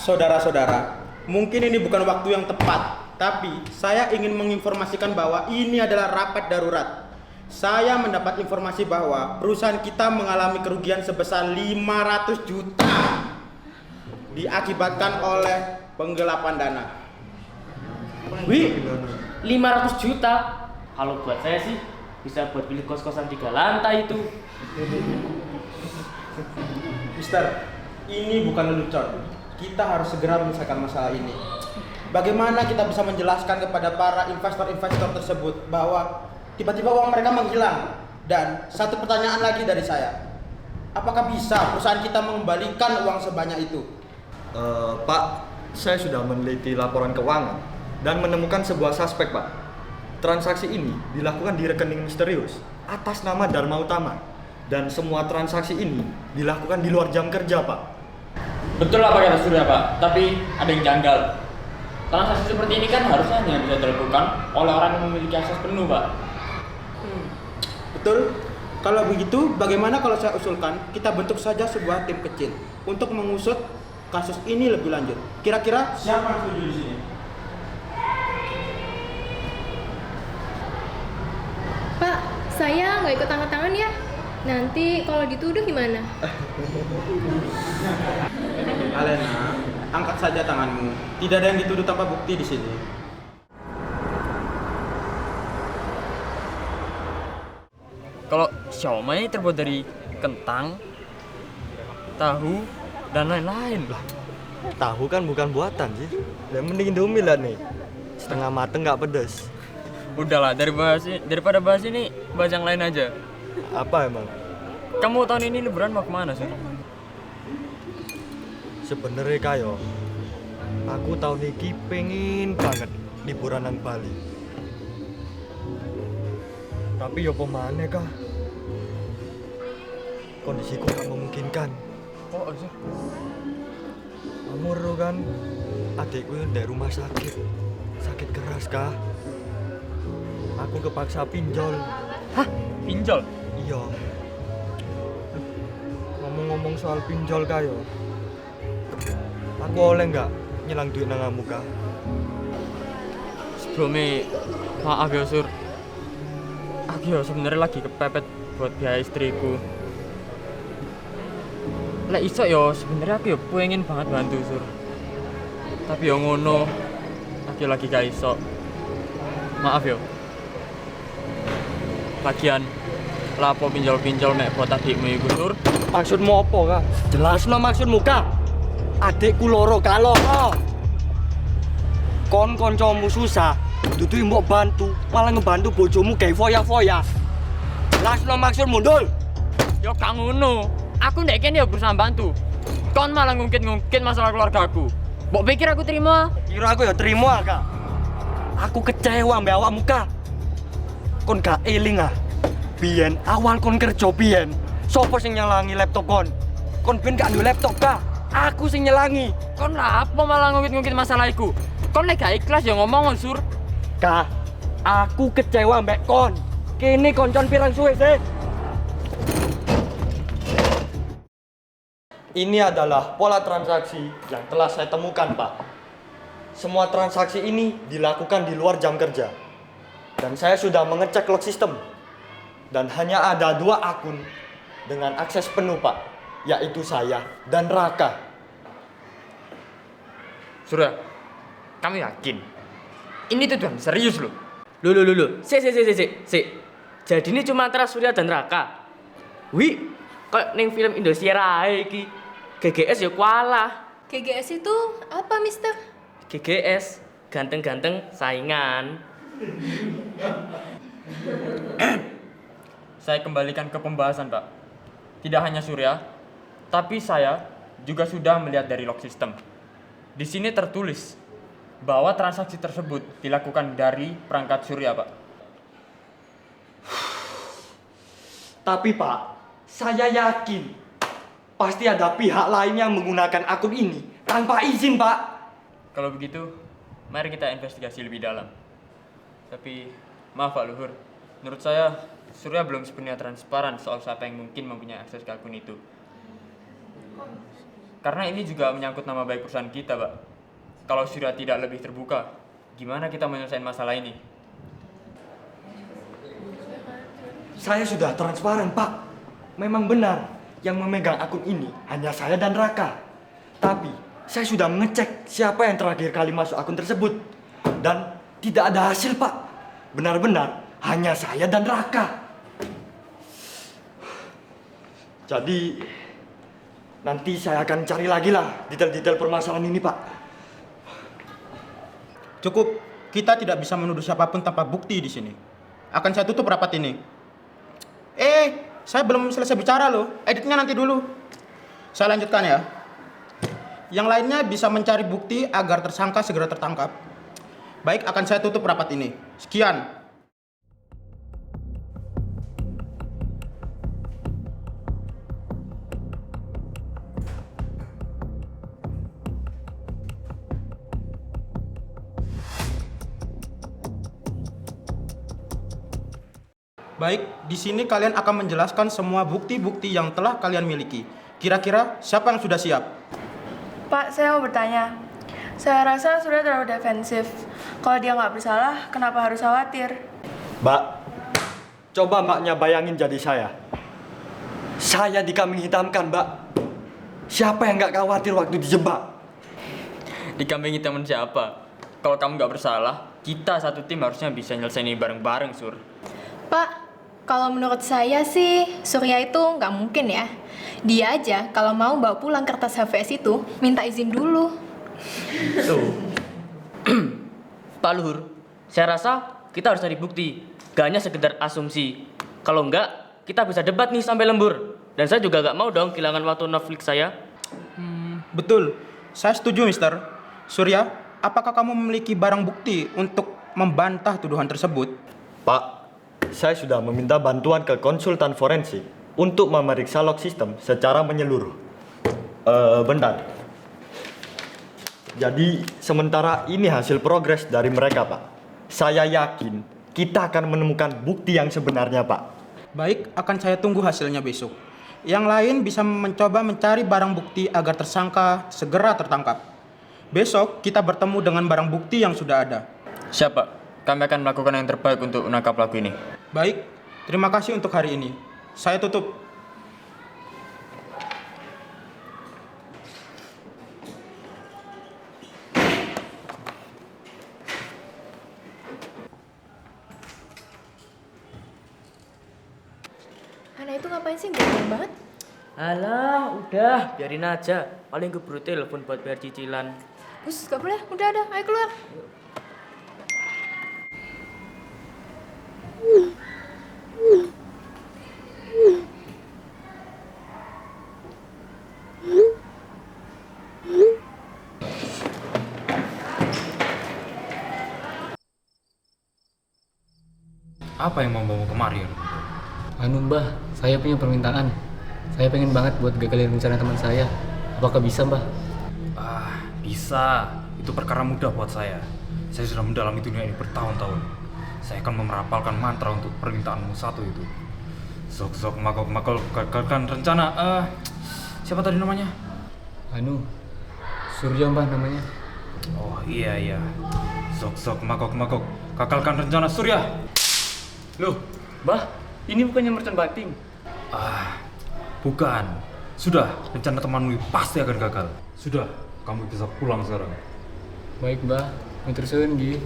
Saudara-saudara, mungkin ini bukan waktu yang tepat, tapi saya ingin menginformasikan bahwa ini adalah rapat darurat. Saya mendapat informasi bahwa perusahaan kita mengalami kerugian sebesar 500 juta diakibatkan oleh penggelapan dana. Wih, 500 juta? Kalau buat saya sih bisa buat beli kos-kosan 3 lantai itu. Mister, ini bukan lelucon. Kita harus segera menyelesaikan masalah ini. Bagaimana kita bisa menjelaskan kepada para investor-investor tersebut bahwa tiba-tiba uang mereka menghilang? Dan satu pertanyaan lagi dari saya. Apakah bisa perusahaan kita mengembalikan uang sebanyak itu? Pak, saya sudah meneliti laporan keuangan dan menemukan sebuah suspek, Pak. Transaksi ini dilakukan di rekening misterius atas nama Dharma Utama. Dan semua transaksi ini dilakukan di luar jam kerja, Pak. Betul apa kata Surya, Pak, tapi ada yang janggal. Transaksi seperti ini kan harusnya hanya bisa dilakukan oleh orang yang memiliki akses penuh, Pak. Betul. Kalau begitu, bagaimana kalau saya usulkan kita bentuk saja sebuah tim kecil untuk mengusut kasus ini lebih lanjut. Kira-kira siapa yang setuju di sini? Pak, saya nggak ikut tanda tangan ya. Nanti kalau dituduh gimana? Alena, angkat saja tanganmu. Tidak ada yang dituduh tanpa bukti di sini. Kalau siomay terbuat dari kentang, tahu, dan lain-lain lah. Tahu kan bukan buatan sih. Ya mending Indomie lah nih. Setengah mateng nggak pedes. Udahlah, daripada bahas ini, bahas yang lain aja. Apa emang? Kamu tahun ini liburan mau kemana sih? Sebenarnya kayo, aku tahun ini pengen banget liburan nang Bali. Tapi yo pemane kah? Kondisiku gak memungkinkan. Oh, sih. Amur kan, adikku yang dari rumah sakit keras kah? Aku kepaksa pinjol. Hah? Pinjol? Iya. Ngomong-ngomong soal pinjol kayo, aku oleh nggak nyelang duit nang kamu kah? Sebelumnya, maaf ya Sur. Aku ya sebenarnya lagi kepepet buat biaya istriku. Lek iso yo sebenarnya aku yo pengen banget bantu Sur. Tapi yo ngono, aku lagi gak iso. Maaf yo. Lagian lapo pinjol-pinjol nek buat adikmu iku Sur. Maksudmu apa kah? Jelasno maksudmu kah? Adikku loro kaloro. Kon koncomu susah, dudu mbok bantu, malah ngebantu bojomu gawe foya-foya. Jelasno maksudmu, Dul. Yo gak ngono. Aku ndek kene yo berusaha bantu. Kon malah ngungkit-ngungkit masalah keluargaku. Mbok pikir aku terima? Kira aku ya terima kah? Aku kecewa mbak awakmu kah? Kon gak eling ah. Biyen awal kon kerja biyen, sopo sing nyalangi laptop kon? Kon ben gak duwe laptop kah? Aku sing nyelangi. Kon lah apa malah ngungkit-ngungkit masalah iku? Kon lek gak ikhlas ya ngomong Sur. Kah, aku kecewa mbak kon. Kini koncon pirang suwe sih. Ini adalah pola transaksi yang telah saya temukan, Pak. Semua transaksi ini dilakukan di luar jam kerja. Dan saya sudah mengecek log system. Dan hanya ada 2 akun dengan akses penuh, Pak. Yaitu saya dan Raka. Surya, kamu yakin? Ini tuh tuan serius loh. Loh. Si. Jadi ini cuma antara Surya dan Raka. Wih, kok neng film Indosiar ae iki. GGS ya kualah. GGS itu apa, Mister? GGS, ganteng-ganteng saingan. Saya kembalikan ke pembahasan, Pak. Tidak hanya Surya, tapi saya juga sudah melihat dari log system. Di sini tertulis bahwa transaksi tersebut dilakukan dari perangkat Surya, Pak. Tapi Pak, saya yakin pasti ada pihak lain yang menggunakan akun ini tanpa izin, Pak. Kalau begitu, mari kita investigasi lebih dalam. Tapi, maaf Pak Luhur, menurut saya Surya belum sepenuhnya transparan soal siapa yang mungkin mempunyai akses ke akun itu. Karena ini juga menyangkut nama baik perusahaan kita, Pak. Kalau Surya tidak lebih terbuka, gimana kita menyelesaikan masalah ini? Saya sudah transparan, Pak. Memang benar, yang memegang akun ini hanya saya dan Raka. Tapi, saya sudah mengecek siapa yang terakhir kali masuk akun tersebut. Dan tidak ada hasil, Pak. Benar-benar hanya saya dan Raka. Jadi, nanti saya akan cari lagi lah detail-detail permasalahan ini, Pak. Cukup, kita tidak bisa menuduh siapapun tanpa bukti di sini. Akan saya tutup rapat ini. Saya belum selesai bicara loh. Editnya nanti dulu. Saya lanjutkan ya. Yang lainnya bisa mencari bukti agar tersangka segera tertangkap. Baik, akan saya tutup rapat ini. Sekian. Baik, di sini kalian akan menjelaskan semua bukti-bukti yang telah kalian miliki. Kira-kira siapa yang sudah siap? Pak, saya mau bertanya. Saya rasa Surya terlalu defensif. Kalau dia nggak bersalah, kenapa harus khawatir? Mbak, coba mbaknya bayangin jadi saya. Saya dikambing hitamkan, Mbak. Siapa yang nggak khawatir waktu dijebak? Dikambing teman siapa? Kalau kamu nggak bersalah, kita satu tim harusnya bisa nyelesain ini bareng-bareng, Sur. Pak, kalau menurut saya sih Surya itu nggak mungkin ya. Dia aja kalau mau bawa pulang kertas HVS itu minta izin dulu. Tuh. Pak Luhur, saya rasa kita harus cari bukti. Gak hanya sekedar asumsi. Kalau enggak, kita bisa debat nih sampai lembur. Dan saya juga gak mau dong kehilangan waktu Netflix saya. Betul, saya setuju, Mister. Surya, apakah kamu memiliki barang bukti untuk membantah tuduhan tersebut? Pak, saya sudah meminta bantuan ke konsultan forensik untuk memeriksa log system secara menyeluruh. Bentar. Jadi, sementara ini hasil progres dari mereka, Pak. Saya yakin kita akan menemukan bukti yang sebenarnya, Pak. Baik, akan saya tunggu hasilnya besok. Yang lain bisa mencoba mencari barang bukti agar tersangka segera tertangkap. Besok kita bertemu dengan barang bukti yang sudah ada. Siapa? Kami akan melakukan yang terbaik untuk menangkap pelaku ini. Baik, terima kasih untuk hari ini. Saya tutup. Anak itu ngapain sih? Gampang banget. Alah, udah, biarin aja. Paling keburu telepon buat bayar cicilan. Gus, gak boleh. Udah, ayo keluar. Apa yang membawa kemari? Anu mbah, saya punya permintaan. Saya pengen banget buat gagalin rencana teman saya. Apakah bisa mbah? Bisa. Itu perkara mudah buat saya. Saya sudah mendalami dunia ini bertahun-tahun. Saya akan memerapalkan mantra untuk permintaanmu satu itu. Zok magok gagalkan rencana. Siapa tadi namanya? Anu, Surya mbah namanya. Oh iya. Zok magok gagalkan rencana Surya. Loh, mbah, ini bukannya merchant bating. Bukan. Sudah, rencana temanmu ini pasti akan gagal. Sudah, kamu bisa pulang sekarang. Baik mbah, matur suwun nggih.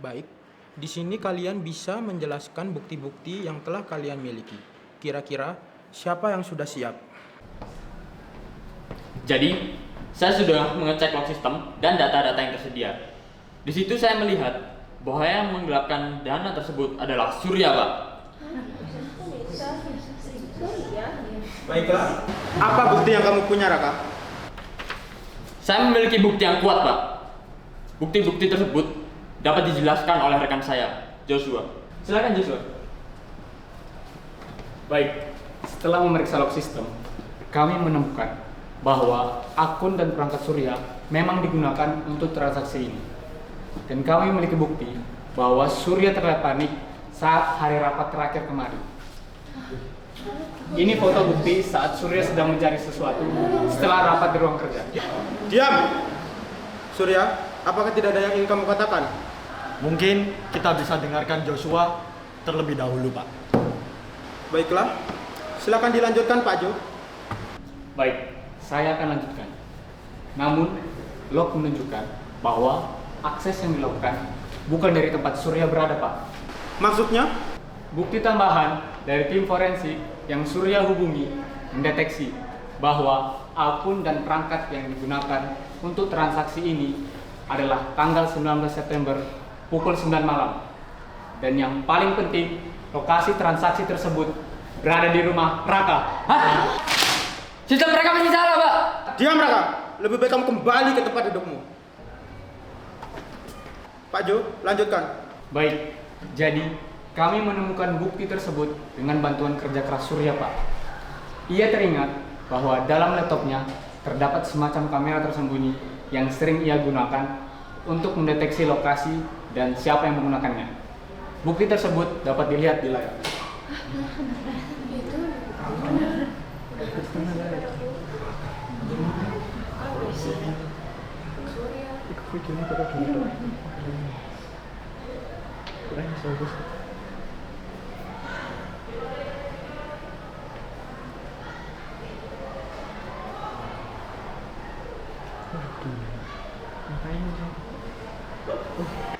Baik, di sini kalian bisa menjelaskan bukti-bukti yang telah kalian miliki. Kira-kira siapa yang sudah siap? Jadi, saya sudah mengecek log system dan data-data yang tersedia. Di situ saya melihat bahwa yang menggelapkan dana tersebut adalah Surya, Pak. Baiklah, apa bukti yang kamu punya, Raka? Saya memiliki bukti yang kuat, Pak. Bukti-bukti tersebut dapat dijelaskan oleh rekan saya, Joshua. Silakan, Joshua. Baik, setelah memeriksa log system, kami menemukan bahwa akun dan perangkat Surya memang digunakan untuk transaksi ini. Dan kami memiliki bukti bahwa Surya terlihat panik saat hari rapat terakhir kemarin. Ini foto bukti saat Surya sedang mencari sesuatu setelah rapat di ruang kerja. Diam! Surya, apakah tidak ada yang ingin kamu katakan? Mungkin kita bisa dengarkan Joshua terlebih dahulu, Pak. Baiklah, silakan dilanjutkan Pak Jo. Baik, saya akan lanjutkan. Namun, log menunjukkan bahwa akses yang dilakukan bukan dari tempat Surya berada, Pak. Maksudnya? Bukti tambahan dari tim forensik yang Surya hubungi mendeteksi bahwa akun dan perangkat yang digunakan untuk transaksi ini adalah tanggal 19 September pukul 9 malam. Dan yang paling penting, lokasi transaksi tersebut berada di rumah Raka. Hah? Sistem mereka masih salah, Pak. Diam Raka, lebih baik kamu kembali ke tempat dudukmu. Pak Jo, lanjutkan. Baik, jadi kami menemukan bukti tersebut dengan bantuan kerja keras Surya, Pak. Ia teringat bahwa dalam laptopnya terdapat semacam kamera tersembunyi yang sering ia gunakan untuk mendeteksi lokasi dan siapa yang menggunakannya. Bukti tersebut dapat dilihat di layar.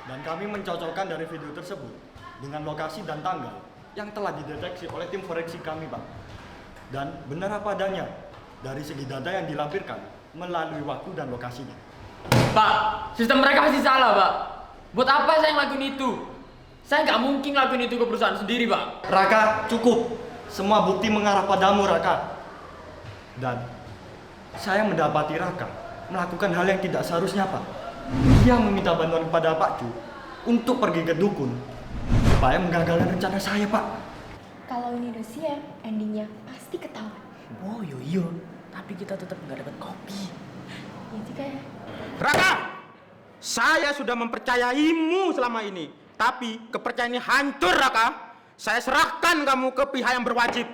Dan kami mencocokkan dari video tersebut dengan lokasi dan tanggal yang telah dideteksi oleh tim forensik kami, Pak. Dan benar apa adanya dari segi data yang dilampirkan melalui waktu dan lokasinya. Pak, sistem mereka masih salah, Pak. Buat apa saya ngelakuin itu? Saya nggak mungkin ngelakuin itu ke perusahaan sendiri, Pak. Raka, cukup. Semua bukti mengarah padamu, Raka. Dan saya mendapati Raka melakukan hal yang tidak seharusnya, Pak. Dia meminta bantuan kepada Pak Ju untuk pergi ke dukun supaya menggagalkan rencana saya, Pak. Kalau ini udah siap, endingnya pasti ketahuan. Oh, yo. Tapi kita tetap nggak dapat kopi. Iya juga ya. Raka, saya sudah mempercayaimu selama ini. Tapi kepercayaan ini hancur, Raka. Saya serahkan kamu ke pihak yang berwajib.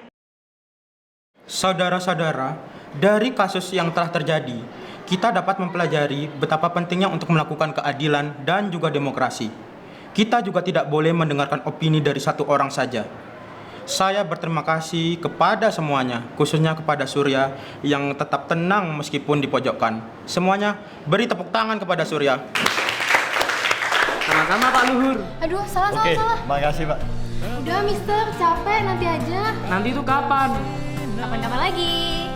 Saudara-saudara, dari kasus yang telah terjadi, kita dapat mempelajari betapa pentingnya untuk melakukan keadilan dan juga demokrasi. Kita juga tidak boleh mendengarkan opini dari satu orang saja. Saya berterima kasih kepada semuanya, khususnya kepada Surya yang tetap tenang meskipun dipojokkan. Semuanya beri tepuk tangan kepada Surya. Sama-sama, Pak Luhur. Aduh, salah. Makasih, Pak. Udah, Mister, capek, nanti aja. Nanti itu kapan? Kapan-kapan lagi.